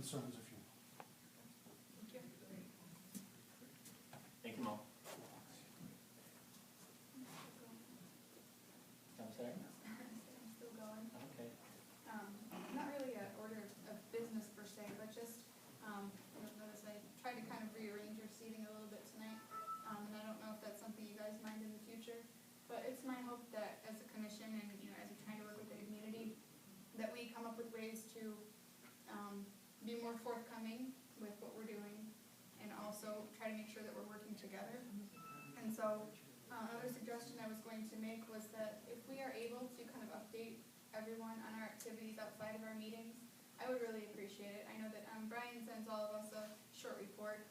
concerns if you will. Thank you, Mo. I'm sorry? I'm still going. Okay. Not really an order of business per se, but just, you'll notice I tried to kind of rearrange your seating a little bit tonight. And I don't know if that's something you guys mind in the future, but it's my hope that as a commission and, as we're trying to work with the community, that we come up with ways to, be more forthcoming with what we're doing and also try to make sure that we're working together. And so, another suggestion I was going to make was that if we are able to kind of update everyone on our activities outside of our meetings, I would really appreciate it. I know that Brian sends all of us a short report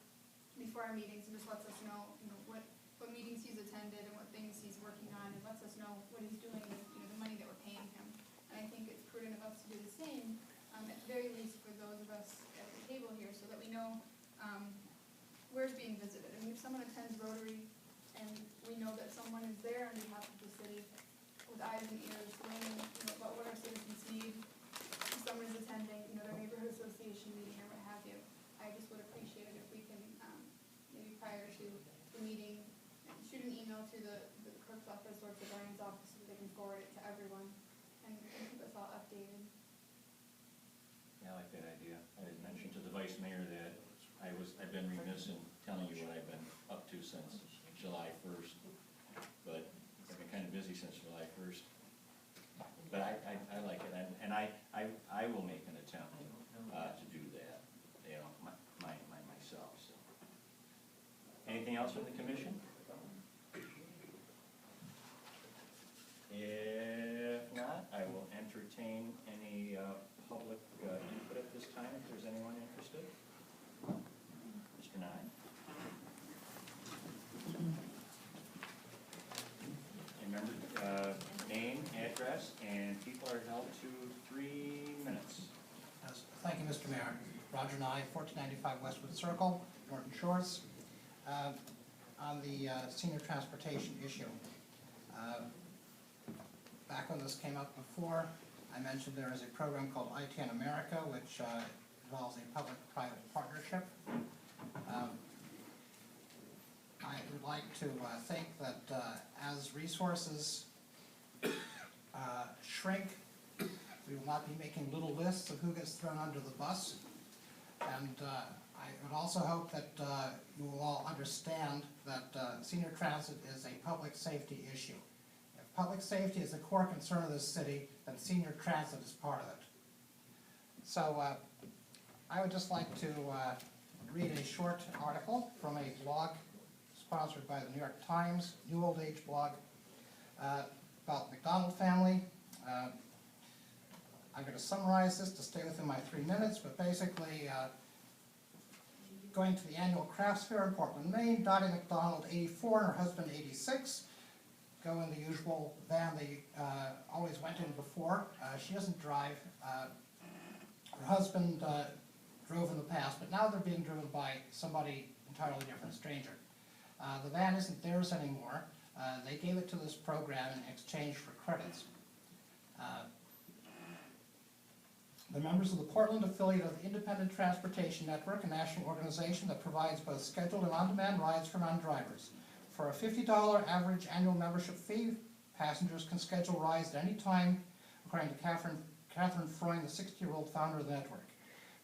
before our meetings and just lets us know, what meetings he's attended and what things he's working on, and lets us know what he's doing with the money that we're paying him. And I think it's prudent of us to do the same, at the very least for those of us at the table here, so that we know where's being visited. I mean, if someone attends Rotary and we know that someone is there on behalf of the city with eyes and ears learning about what our citizens need, if someone is attending their neighborhood association meeting or what have you, I just would appreciate it if we can maybe prior to the meeting shoot an email to the clerk's office or to Brian's office so they can forward it to everyone and keep us all updated. Yeah, I like that idea. I had mentioned to the vice mayor that I've been remiss in telling you what I've been up to since July 1st, but I've been kind of busy since July 1st. But I like it, and I will make an attempt to do that, myself. So, anything else from the commission? If not, I will entertain any public input at this time, if there's anyone interested. Mr. Nye. Remember, name, address, and people are held to 3 minutes. Yes, thank you, Mr. Mayor. Roger Nye, 1495 Westwood Circle, Norton Shores. On the senior transportation issue, back when this came up before, I mentioned there is a program called IT in America, which involves a public-private partnership. I would like to think that as resources shrink, we will not be making little lists of who gets thrown under the bus. And I would also hope that you will all understand that senior transit is a public safety issue. If public safety is a core concern of this city, then senior transit is part of it. So I would just like to read a short article from a blog sponsored by the New York Times, New Old Age blog, about the McDonald family. I'm going to summarize this to stay within my 3 minutes, but basically going to the annual crafts fair in Portland, Maine, Dottie McDonald, 84, and her husband, 86, go in the usual van they always went in before. She doesn't drive. Her husband drove in the past, but now they're being driven by somebody entirely different, stranger. The van isn't theirs anymore. They gave it to this program in exchange for credits. The members of the Portland affiliate of the Independent Transportation Network, a national organization that provides both scheduled and on-demand rides for non-drivers. For a $50 average annual membership fee, passengers can schedule rides at any time, according to Catherine Freund, the 60-year-old founder of the network.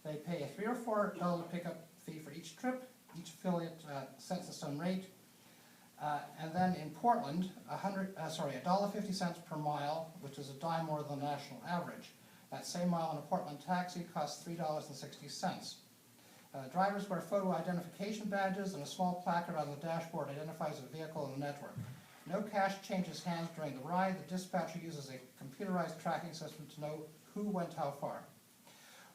They pay a $3 or $4 pickup fee for each trip. Each affiliate sets its own rate. And then in Portland, $1.50 per mile, which is a dime more than the national average. That same mile in a Portland taxi costs $3.60. Drivers wear photo identification badges, and a small placard on the dashboard identifies a vehicle in the network. No cash changes hands during the ride. The dispatcher uses a computerized tracking system to know who went how far.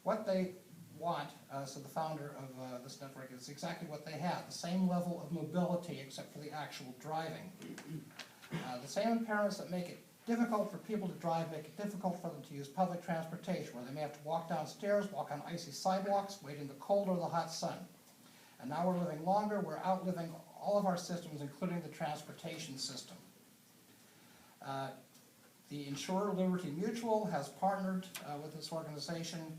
What they want, said the founder of this network, is exactly what they have, the same level of mobility except for the actual driving. The same impairments that make it difficult for people to drive make it difficult for them to use public transportation, where they may have to walk downstairs, walk on icy sidewalks, wait in the cold or the hot sun. And now we're living longer, we're outliving all of our systems, including the transportation system. The insurer Liberty Mutual has partnered with this organization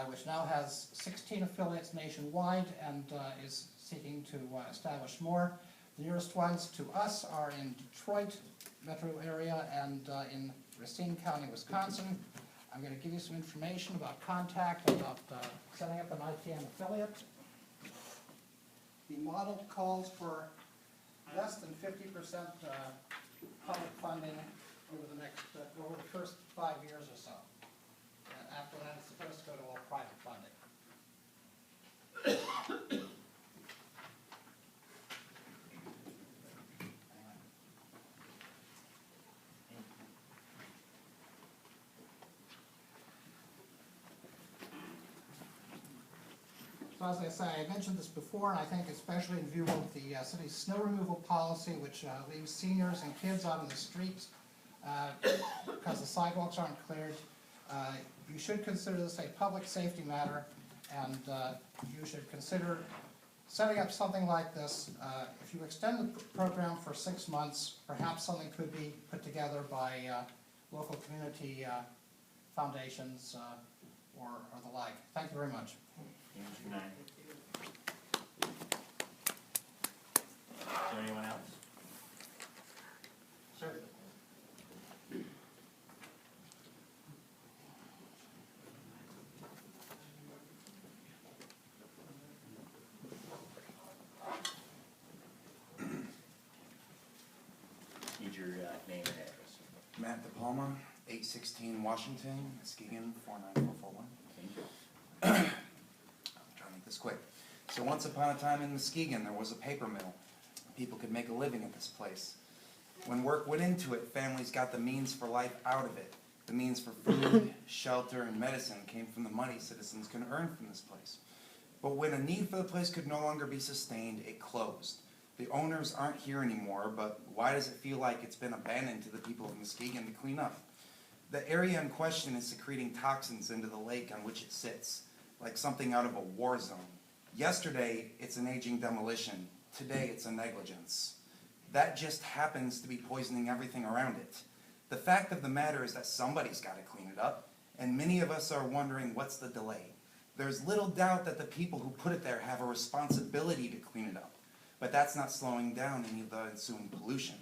which now has 16 affiliates nationwide and is seeking to establish more. The nearest ones to us are in Detroit metro area and in Racine County, Wisconsin. I'm going to give you some information about contact, about setting up an ITN affiliate. The model calls for less than 50% public funding over the first 5 years or so. And after that, it's supposed to go to all private funding. So as I say, I mentioned this before, and I think especially in view of the city's snow removal policy, which leaves seniors and kids out in the streets because the sidewalks aren't cleared, you should consider this a public safety matter, and you should consider setting up something like this. If you extend the program for 6 months, perhaps something could be put together by local community foundations or the like. Thank you very much. Mr. Knight. Is there anyone else? Sir. Need your name and address. Matt DePalma, 816 Washington, Muskegon, 49441. Thank you. I'll try to make this quick. So once upon a time in Muskegon, there was a paper mill. People could make a living at this place. When work went into it, families got the means for life out of it. The means for food, shelter, and medicine came from the money citizens could earn from this place. But when a need for the place could no longer be sustained, it closed. The owners aren't here anymore, but why does it feel like it's been abandoned to the people of Muskegon to clean up? The area in question is secreting toxins into the lake on which it sits, like something out of a war zone. Yesterday, it's an aging demolition. Today, it's a negligence. That just happens to be poisoning everything around it. The fact of the matter is that somebody's got to clean it up, and many of us are wondering what's the delay. There's little doubt that the people who put it there have a responsibility to clean it up, but that's not slowing down any of the ensuing pollution.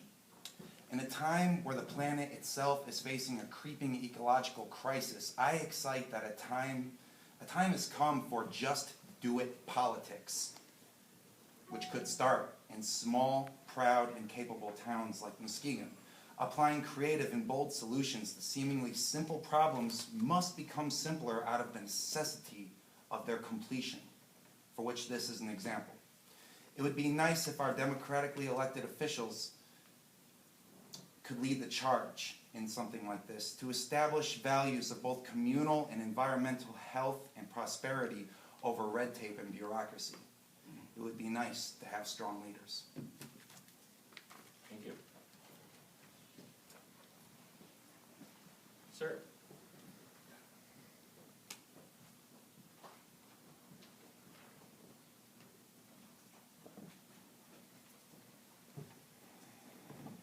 In a time where the planet itself is facing a creeping ecological crisis, I excite that a time has come for just do it politics, which could start in small, proud, and capable towns like Muskegon. Applying creative and bold solutions to seemingly simple problems must become simpler out of the necessity of their completion, for which this is an example. It would be nice if our democratically elected officials could lead the charge in something like this to establish values of both communal and environmental health and prosperity over red tape and bureaucracy. It would be nice to have strong leaders. Thank you. Sir.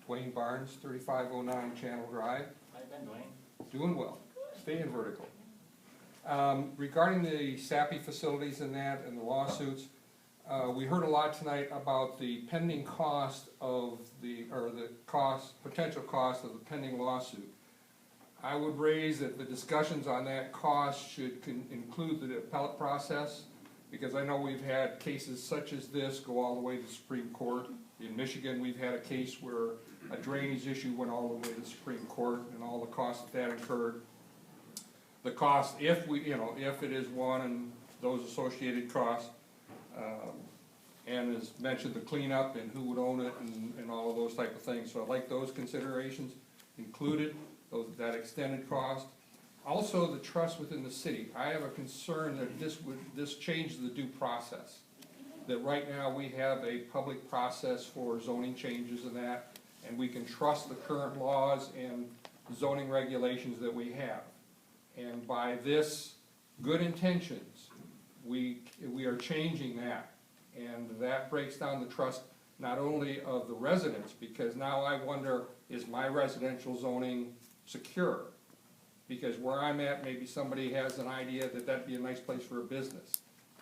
Dwayne Barnes, 3509 Channel Drive. How you been, Dwayne? Doing well. Staying vertical. Regarding the SAPI facilities and that and the lawsuits, we heard a lot tonight about the pending cost of potential cost of the pending lawsuit. I would raise that the discussions on that cost should include the appellate process, because I know we've had cases such as this go all the way to the Supreme Court. In Michigan, we've had a case where a drainage issue went all the way to the Supreme Court and all the costs that incurred. The cost, if it is one, and those associated costs, and as mentioned, the cleanup and who would own it and all of those type of things. So I'd like those considerations included, that extended cost. Also, the trust within the city. I have a concern that this changes the due process. That right now we have a public process for zoning changes and that, and we can trust the current laws and zoning regulations that we have. And by this good intentions, we are changing that. And that breaks down the trust not only of the residents, because now I wonder, is my residential zoning secure? Because where I'm at, maybe somebody has an idea that that'd be a nice place for a business.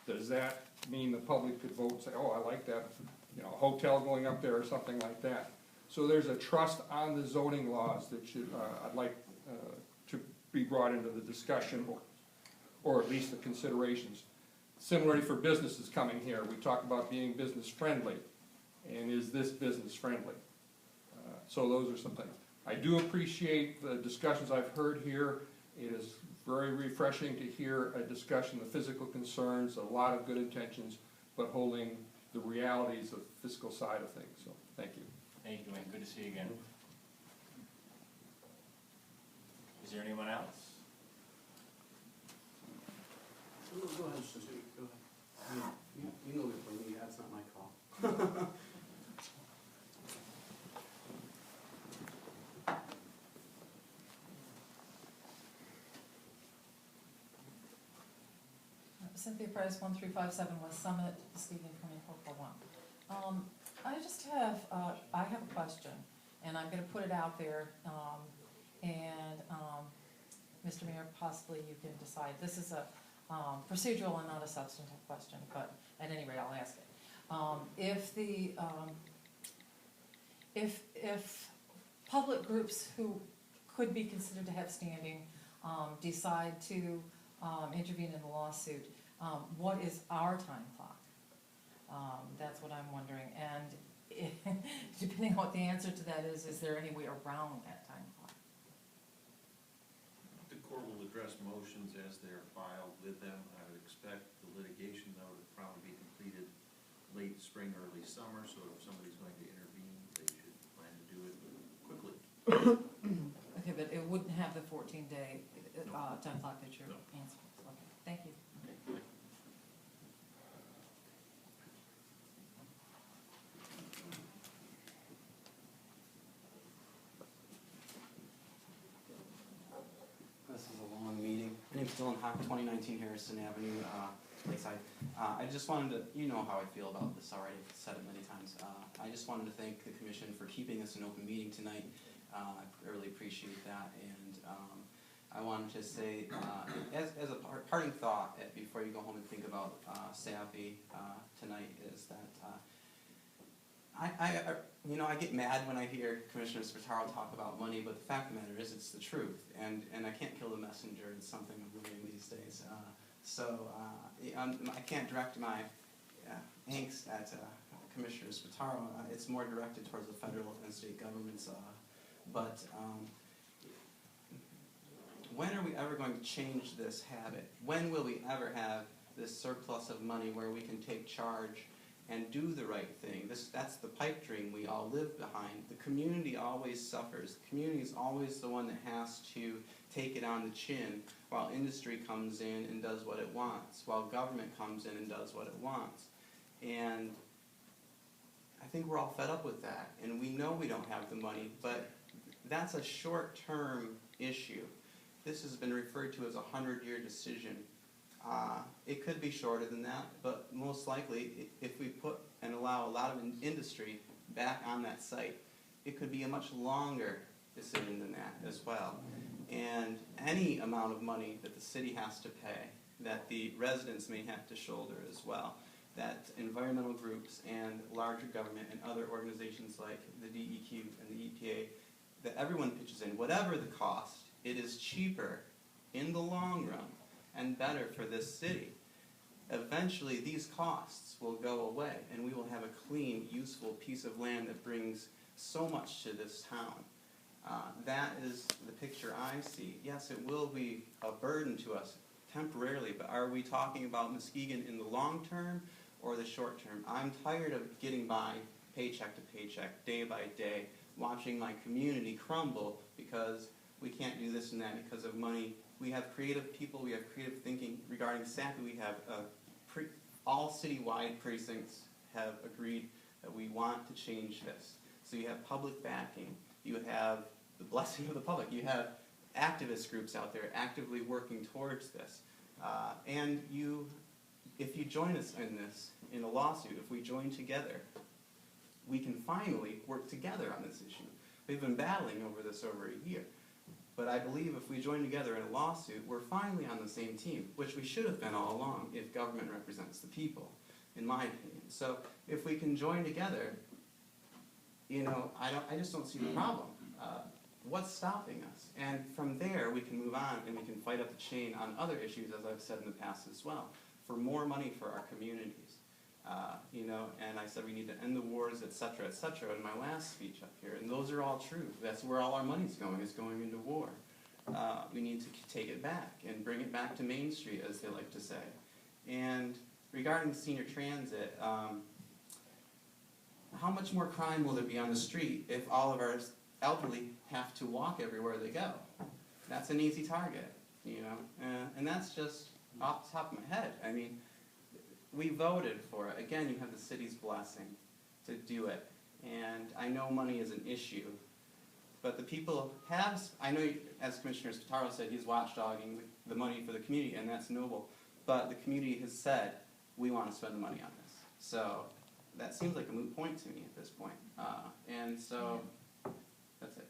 Does that mean the public could vote and say, oh, I like that, you know, a hotel going up there or something like that? So there's a trust on the zoning laws that should, I'd like to be brought into the discussion, or at least the considerations. Similarly for businesses coming here, we talk about being business friendly, and is this business friendly? So those are some things. I do appreciate the discussions I've heard here. It is very refreshing to hear a discussion of physical concerns, a lot of good intentions, but holding the realities of the fiscal side of things. So, thank you. Thank you, and good to see you again. Is there anyone else? Go ahead, Susie, go ahead. You know before me, that's not my call. Cynthia Price, 1357 West Summit, Muskegon, 24401. I just have, I have a question, and I'm gonna put it out there, and, Mr. Mayor, possibly you can decide. This is a procedural and not a substantive question, but at any rate, I'll ask it. If public groups who could be considered to have standing, decide to, intervene in the lawsuit, what is our time clock? That's what I'm wondering, and depending on what the answer to that is there any way around that time clock? The court will address motions as they are filed with them. I would expect the litigation, though, to probably be completed late spring, early summer, so if somebody's going to intervene, they should plan to do it quickly. Okay, but it wouldn't have the 14-day time clock that you're No. answering. Okay, thank you. This is a long meeting. My name's Dylan Hawk, 2019 Harrison Avenue, Lakeside. I just wanted to, you know how I feel about this already, I've said it many times. I just wanted to thank the commission for keeping this an open meeting tonight. I really appreciate that, and I wanted to say, as a parting thought, before you go home and think about Savvy tonight, is that I get mad when I hear Commissioner Spataro talk about money, but the fact of the matter is, it's the truth, and I can't kill the messenger. It's something I'm learning these days. I can't direct my angst at Commissioner Spataro. It's more directed towards the federal and state governments. When are we ever going to change this habit? When will we ever have this surplus of money where we can take charge and do the right thing? That's the pipe dream we all live behind. The community always suffers. The community is always the one that has to take it on the chin while industry comes in and does what it wants, while government comes in and does what it wants. And I think we're all fed up with that, and we know we don't have the money, but that's a short-term issue. This has been referred to as a 100-year decision. It could be shorter than that, but most likely, if we put and allow a lot of industry back on that site, it could be a much longer decision than that as well. And any amount of money that the city has to pay, that the residents may have to shoulder as well, that environmental groups and larger government and other organizations like the DEQ and the EPA, that everyone pitches in, whatever the cost, it is cheaper in the long run and better for this city. Eventually these costs will go away and we will have a clean, useful piece of land that brings so much to this town. That is the picture I see. Yes, it will be a burden to us temporarily, but are we talking about Muskegon in the long term or the short term? I'm tired of getting by paycheck to paycheck, day by day, watching my community crumble because we can't do this and that because of money. We have creative people, we have creative thinking regarding SAPI. We have all citywide precincts have agreed that we want to change this. So you have public backing, you have the blessing of the public, you have activist groups out there actively working towards this. And if you join us in this, in a lawsuit, if we join together, we can finally work together on this issue. We've been battling over this over a year. But I believe if we join together in a lawsuit, we're finally on the same team, which we should have been all along if government represents the people, in my opinion. So if we can join together, you know, I just don't see the problem. What's stopping us? And from there, we can move on and we can fight up the chain on other issues, as I've said in the past as well, for more money for our communities. You know, and I said we need to end the wars, et cetera, in my last speech up here. And those are all true. That's where all our money's going, is going into war. We need to take it back and bring it back to Main Street, as they like to say. And regarding senior transit, how much more crime will there be on the street if all of our elderly have to walk everywhere they go? That's an easy target, you know, and that's just off the top of my head. I mean, we voted for it. Again, you have the city's blessing to do it, and I know money is an issue, but the people have, I know, as Commissioner Spataro said, he's watchdogging the money for the community, and that's noble, but the community has said, we want to spend the money on this. So that seems like a moot point to me at this point, and so that's it.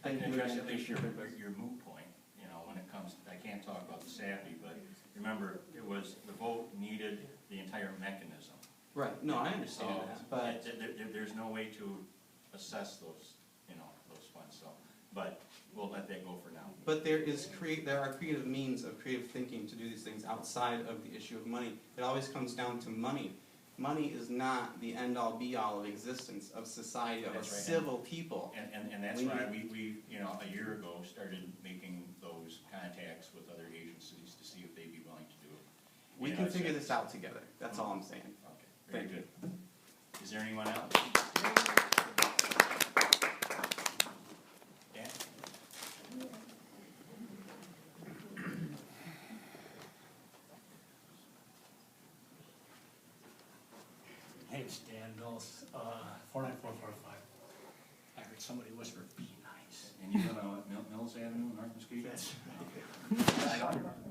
I Thank can you address again. at least your moot point, you know, when it comes, I can't talk about the SAPI, but remember, it was, the vote needed the entire mechanism. Right, no, I understand So, that, but there's no way to assess those, you know, those funds, so, but we'll let that go for now. But there are creative means of creative thinking to do these things outside of the issue of money. It always comes down to money. Money is not the end-all be-all of existence, of society, of a That's right. civil people. And that's why we, you know, a year ago, started making those contacts with other agencies to see if they'd be willing to do it. We You can know, figure so- this out together, that's all I'm saying. Okay, very Thank you. good. Is there anyone else? Dan? Hey, it's Dan Mills, 49445. I heard somebody whisper, be nice. And you live on what, Mills Avenue, North Muskegon? That's I don't remember.